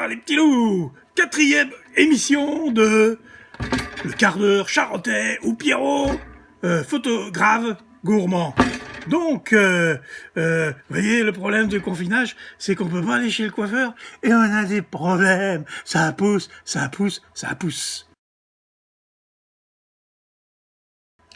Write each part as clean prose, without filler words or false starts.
les petits loups, 4e émission de Le quart d'heure charentais ou Pierrot, photographe gourmand. Donc, vous voyez, le problème du confinage, c'est qu'on peut pas aller chez le coiffeur et on a des problèmes. Ça pousse, ça pousse, ça pousse.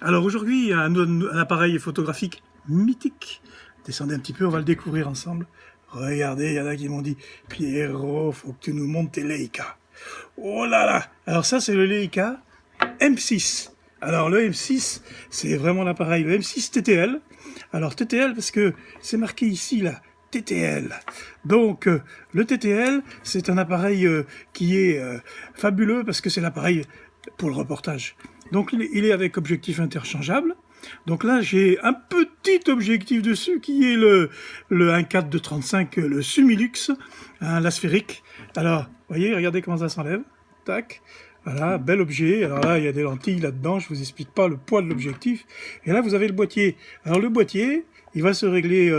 Alors aujourd'hui, il y a un appareil photographique mythique. Descendez un petit peu, on va le découvrir ensemble. Regardez, il y en a qui m'ont dit « Pierrot, faut que tu nous montres tes Leica. » Oh là là. Alors ça, c'est le Leica M6. Alors le M6, c'est vraiment l'appareil, le M6 TTL. Alors TTL, parce que c'est marqué ici, là, TTL. Donc le TTL, c'est un appareil qui est fabuleux, parce que c'est l'appareil pour le reportage. Donc il est avec objectif interchangeable. Donc là, j'ai un petit objectif dessus qui est le 1.4 de 35, le Sumilux, hein, la sphérique. Alors, vous voyez, regardez comment ça s'enlève. Tac. Voilà, bel objet. Alors là, il y a des lentilles là-dedans. Je vous explique pas le poids de l'objectif. Et là, vous avez le boîtier. Alors le boîtier, il va se régler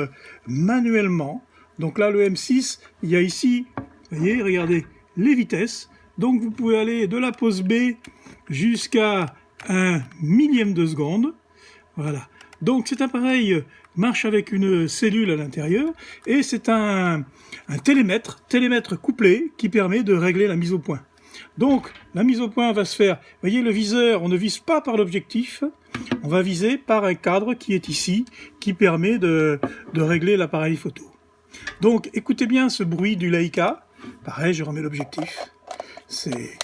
manuellement. Donc là, le M6, il y a ici, vous voyez, regardez, les vitesses. Donc vous pouvez aller de la pose B jusqu'à 1 millième de seconde. Voilà. Donc cet appareil marche avec une cellule à l'intérieur et c'est un télémètre couplé qui permet de régler la mise au point. Donc la mise au point va se faire, vous voyez le viseur, on ne vise pas par l'objectif, on va viser par un cadre qui est ici, qui permet de régler l'appareil photo. Donc écoutez bien ce bruit du Leica, pareil je remets l'objectif, c'est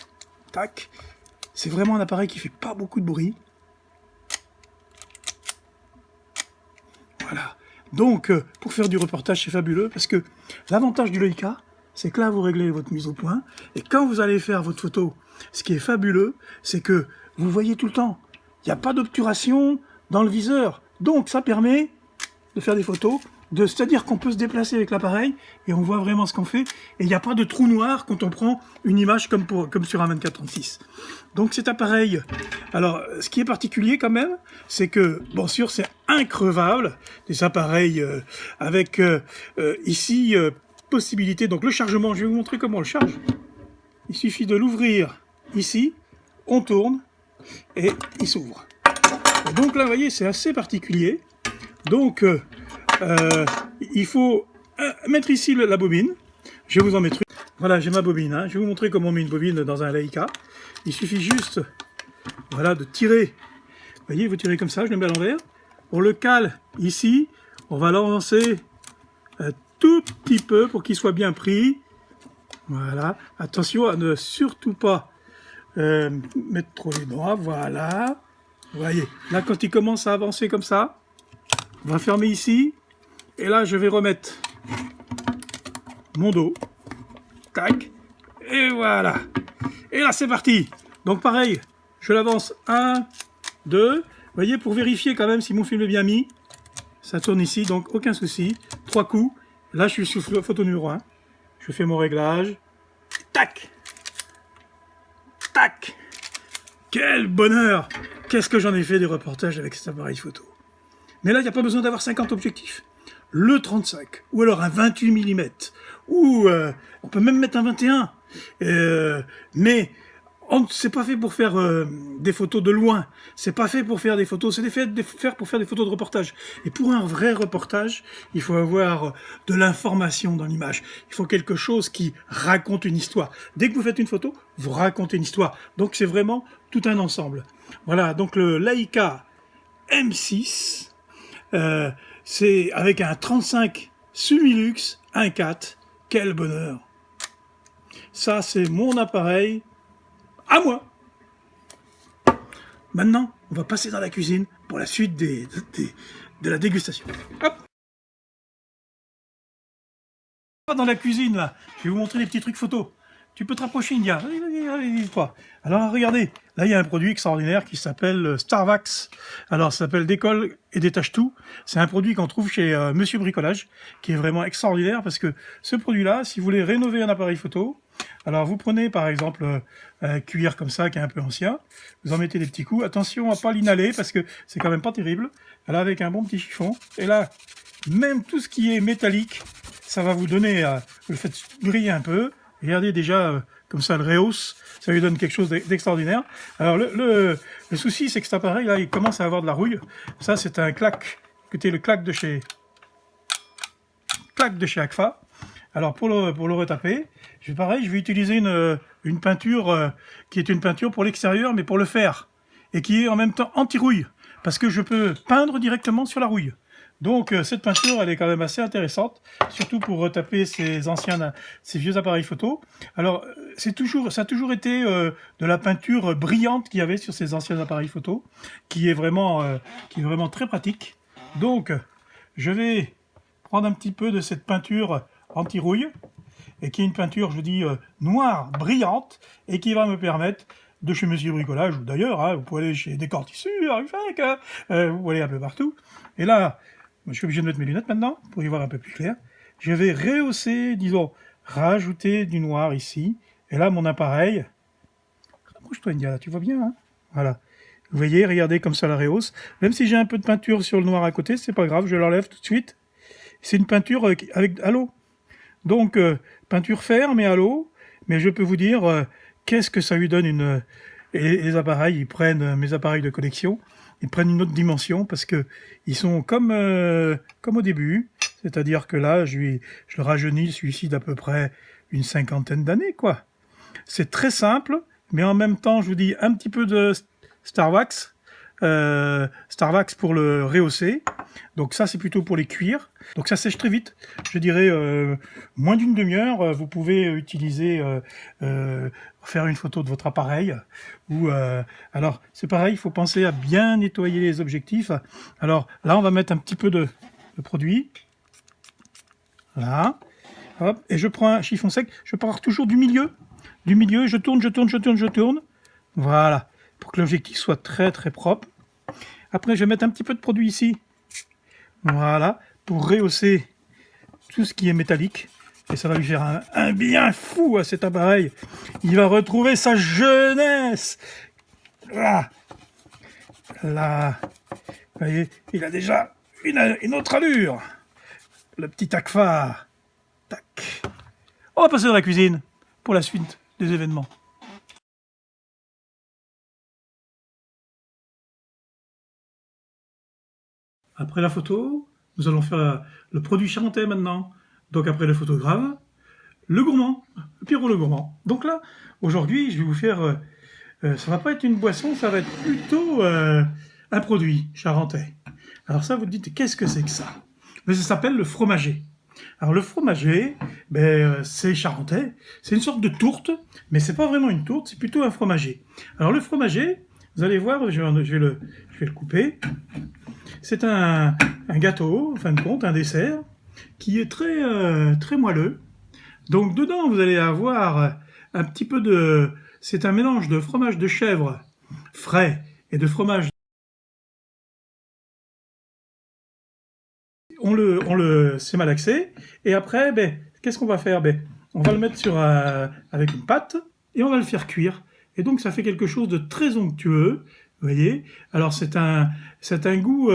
tac, c'est vraiment un appareil qui fait pas beaucoup de bruit. Voilà. Donc, pour faire du reportage, c'est fabuleux, parce que l'avantage du Leica, c'est que là, vous réglez votre mise au point, et quand vous allez faire votre photo, ce qui est fabuleux, c'est que vous voyez tout le temps. Il n'y a pas d'obturation dans le viseur. Donc, ça permet de faire des photos, c'est-à-dire qu'on peut se déplacer avec l'appareil, et on voit vraiment ce qu'on fait, et il n'y a pas de trou noir quand on prend une image comme sur un 24-36. Donc cet appareil, alors ce qui est particulier quand même, c'est que, bien sûr, c'est increvable, des appareils avec ici possibilité, donc le chargement, je vais vous montrer comment on le charge. Il suffit de l'ouvrir ici, on tourne, et il s'ouvre. Donc là, vous voyez, c'est assez particulier. Donc, il faut mettre ici la bobine. Je vais vous en mettre une. Voilà, j'ai ma bobine. Hein. Je vais vous montrer comment on met une bobine dans un Leica. Il suffit juste, voilà, de tirer. Vous voyez, vous tirez comme ça, je le mets à l'envers. On le cale ici. On va l'avancer un tout petit peu pour qu'il soit bien pris. Voilà. Attention à ne surtout pas mettre trop les bras. Voilà. Vous voyez, là, quand il commence à avancer comme ça, on va fermer ici. Et là, je vais remettre mon dos. Tac. Et voilà. Et là, c'est parti. Donc, pareil, je l'avance. 1, 2. Vous voyez, pour vérifier quand même si mon film est bien mis. Ça tourne ici, donc aucun souci. 3 coups. Là, je suis sur photo numéro 1. Je fais mon réglage. Tac. Tac. Quel bonheur. Qu'est-ce que j'en ai fait des reportages avec cet appareil photo. Mais là, il n'y a pas besoin d'avoir 50 objectifs. Le 35, ou alors un 28 mm, ou on peut même mettre un 21. Mais c'est pas fait pour faire des photos de loin. C'est pas fait pour faire des photos, c'est fait pour faire des photos de reportage. Et pour un vrai reportage, il faut avoir de l'information dans l'image. Il faut quelque chose qui raconte une histoire. Dès que vous faites une photo, vous racontez une histoire. Donc c'est vraiment tout un ensemble. Voilà, donc le Leica M6, c'est avec un 35 Sumilux 1.4. Quel bonheur! Ça, c'est mon appareil à moi. Maintenant, on va passer dans la cuisine pour la suite de la dégustation. Hop! Dans la cuisine, là, je vais vous montrer les petits trucs photos. Tu peux te rapprocher, India. Allez, toi. Alors, regardez. Là, il y a un produit extraordinaire qui s'appelle Starvax. Alors, ça s'appelle Décolle et détache tout. C'est un produit qu'on trouve chez Monsieur Bricolage, qui est vraiment extraordinaire parce que ce produit-là, si vous voulez rénover un appareil photo, alors vous prenez par exemple un cuir comme ça, qui est un peu ancien, vous en mettez des petits coups. Attention à pas l'inhaler parce que c'est quand même pas terrible. Là, avec un bon petit chiffon. Et là, même tout ce qui est métallique, ça va vous donner, vous le faites briller un peu. Regardez déjà, comme ça, le rehausse, ça lui donne quelque chose d'extraordinaire. Alors, le souci, c'est que cet appareil-là, il commence à avoir de la rouille. Ça, c'est un claque. Écoutez, le claque de chez Agfa. Alors, pour le retaper, je vais utiliser une peinture qui est une peinture pour l'extérieur, mais pour le fer. Et qui est en même temps anti-rouille. Parce que je peux peindre directement sur la rouille. Donc cette peinture, elle est quand même assez intéressante, surtout pour retaper ces vieux appareils photo. Alors ça a toujours été de la peinture brillante qu'il y avait sur ces anciens appareils photo, qui est vraiment très pratique. Donc je vais prendre un petit peu de cette peinture anti-rouille, et qui est une peinture, je dis, noire, brillante, et qui va me permettre de chez Monsieur Bricolage, ou d'ailleurs, hein, vous pouvez aller chez Décor Tissu, vous pouvez aller un peu partout. Et là, je suis obligé de mettre mes lunettes maintenant, pour y voir un peu plus clair. Je vais rehausser, disons, rajouter du noir ici. Et là, mon appareil... Rapproche-toi, India, là, tu vois bien, hein? Voilà. Vous voyez, regardez comme ça la rehausse. Même si j'ai un peu de peinture sur le noir à côté, c'est pas grave, je l'enlève tout de suite. C'est une peinture avec à l'eau. Donc, peinture fer, mais à l'eau. Mais je peux vous dire, qu'est-ce que ça lui donne une... Et les appareils, ils prennent, mes appareils de collection, ils prennent une autre dimension parce que ils sont comme au début. C'est-à-dire que là, je le rajeunis, celui-ci d'à peu près une 50aine d'années, quoi. C'est très simple, mais en même temps, je vous dis, un petit peu de Starwax. Starwax pour le rehausser. Donc ça, c'est plutôt pour les cuirs. Donc ça sèche très vite. Je dirais moins d'une demi-heure, vous pouvez utiliser, faire une photo de votre appareil. Ou alors, c'est pareil, il faut penser à bien nettoyer les objectifs. Alors là, on va mettre un petit peu de produit. Là. Hop, et je prends un chiffon sec. Je pars toujours du milieu. Je tourne. Voilà. Pour que l'objectif soit très très propre. Après, je vais mettre un petit peu de produit ici. Voilà. Pour rehausser tout ce qui est métallique. Et ça va lui faire un bien fou à cet appareil. Il va retrouver sa jeunesse. Là. Là. Vous voyez, il a déjà une autre allure. Le petit Agfa. Tac. On va passer dans la cuisine pour la suite des événements. Après la photo, nous allons faire le produit charentais maintenant. Donc après le photographe, le gourmand, le Pierrot le gourmand. Donc là, aujourd'hui, je vais vous faire... ça va pas être une boisson, ça va être plutôt un produit charentais. Alors ça, vous te dites, qu'est-ce que c'est que ça? Mais ça s'appelle le fromager. Alors le fromager, c'est charentais, c'est une sorte de tourte, mais c'est pas vraiment une tourte, c'est plutôt un fromager. Alors le fromager, vous allez voir, je vais le couper. C'est un gâteau, en fin de compte, un dessert, qui est très moelleux. Donc dedans, vous allez avoir un petit peu de... C'est un mélange de fromage de chèvre frais et de fromage... C'est malaxé. Et après, qu'est-ce qu'on va faire? On va le mettre avec une pâte et on va le faire cuire. Et donc ça fait quelque chose de très onctueux. Vous voyez? Alors c'est un goût,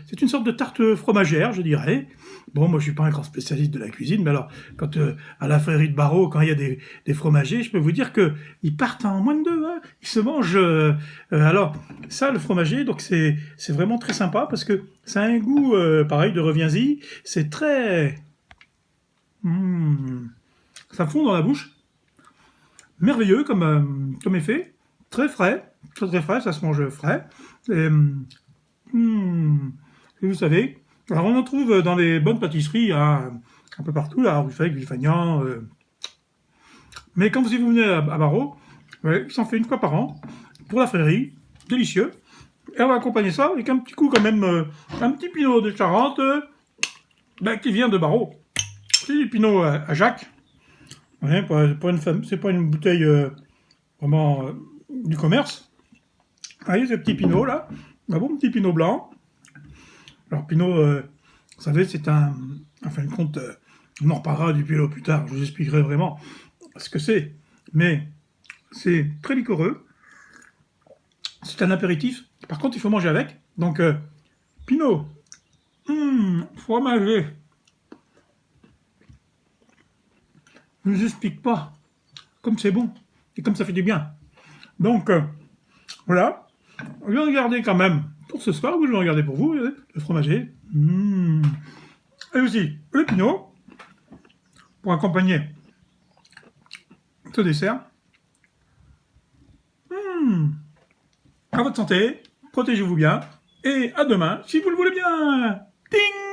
c'est une sorte de tarte fromagère, je dirais. Bon, moi je suis pas un grand spécialiste de la cuisine, mais alors quand à la Frérie de Barreau, quand il y a des fromagers, je peux vous dire que ils partent en moins de deux. Hein. Ils se mangent. Alors ça, le fromager, donc c'est vraiment très sympa parce que ça a un goût pareil de reviens-y. C'est très, ça fond dans la bouche. Merveilleux comme effet, très frais, très frais, ça se mange frais. Et, vous savez, alors on en trouve dans les bonnes pâtisseries, hein, un peu partout, là, Ruffec, Villefagnan. Mais quand vous venez à Barreau, il s'en fait une fois par an, pour la Frérie, délicieux. Et on va accompagner ça avec un petit coup quand même, un petit pinot de Charente, qui vient de Barreau. C'est du pinot à Jacques. Ouais, c'est pas une bouteille vraiment du commerce. Vous voyez ce petit pinot là, un bon petit pinot blanc. Alors pinot, vous savez, c'est en fin de compte, on en reparlera du pinot plus tard, je vous expliquerai vraiment ce que c'est. Mais c'est très liquoreux. C'est un apéritif. Par contre, il faut manger avec. Donc, pinot, fromager. Je ne vous explique pas comme c'est bon, et comme ça fait du bien. Donc, voilà, je vais regarder quand même pour ce soir, ou je vais regarder pour vous, le fromager. Et aussi, le pinot, pour accompagner ce dessert. À votre santé, protégez-vous bien, et à demain, si vous le voulez bien. Ting!